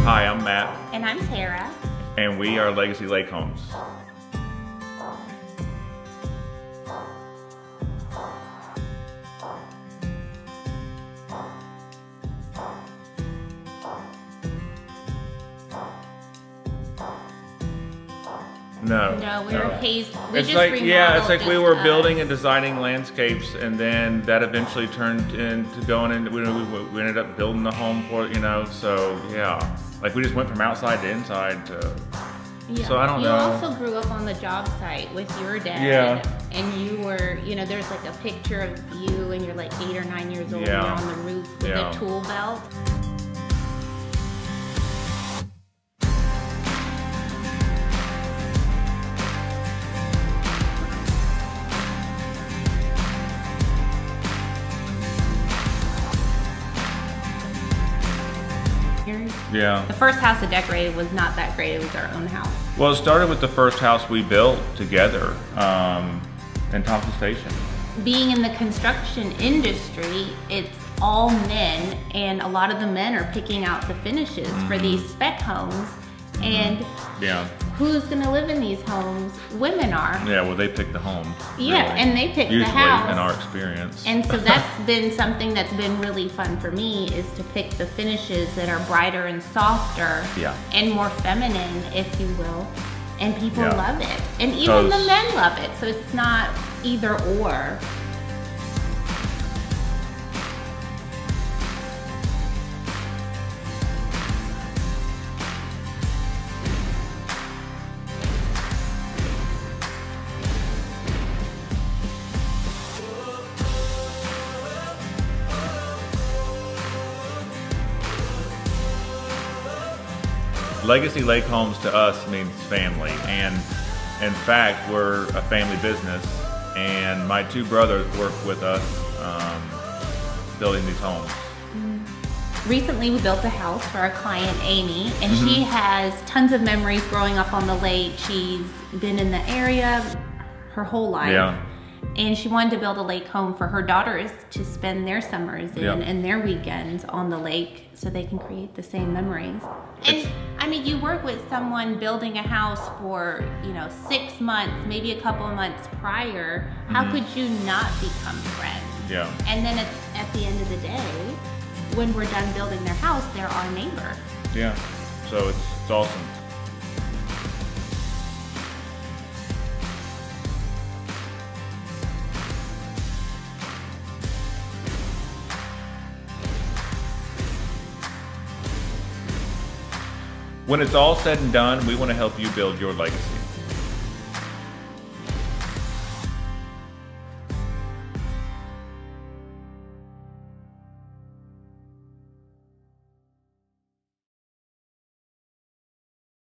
Hi, I'm Matt. And I'm Tara. And we are Legacy Lake Homes. No, we were hazed. It's like, yeah, it's like we were building and designing landscapes, and then that eventually turned into going into, we ended up building the home for it, so yeah. Like we just went from outside to inside to, yeah. So I don't know. You also grew up on the job site with your dad. Yeah. And you were, there's like a picture of you and you're like 8 or 9 years old, yeah. and you're on the roof with a tool belt. Yeah. The first house I decorated was not that great. It was our own house. Well, it started with the first house we built together in Thompson Station. Being in the construction industry, it's all men, and a lot of the men are picking out the finishes for these spec homes. And yeah. Who's gonna live in these homes? Women are. Yeah, well, they pick the home. Yeah, really. And they pick Usually, the house. in our experience. And so that's been something that's been really fun for me, is to pick the finishes that are brighter and softer, yeah. and more feminine, if you will. And people love it. And even the men love it. So it's not either or. Legacy Lake Homes to us means family, and in fact we're a family business, and my two brothers work with us building these homes. Recently we built a house for our client Amy, and she has tons of memories growing up on the lake. She's been in the area her whole life. Yeah. And she wanted to build a lake home for her daughters to spend their summers in and their weekends on the lake, so they can create the same memories. And I mean, you work with someone building a house for 6 months, maybe a couple of months prior. How could you not become friends? Yeah. And then at the end of the day, when we're done building their house, they're our neighbor. Yeah. So it's awesome. When it's all said and done, we want to help you build your legacy.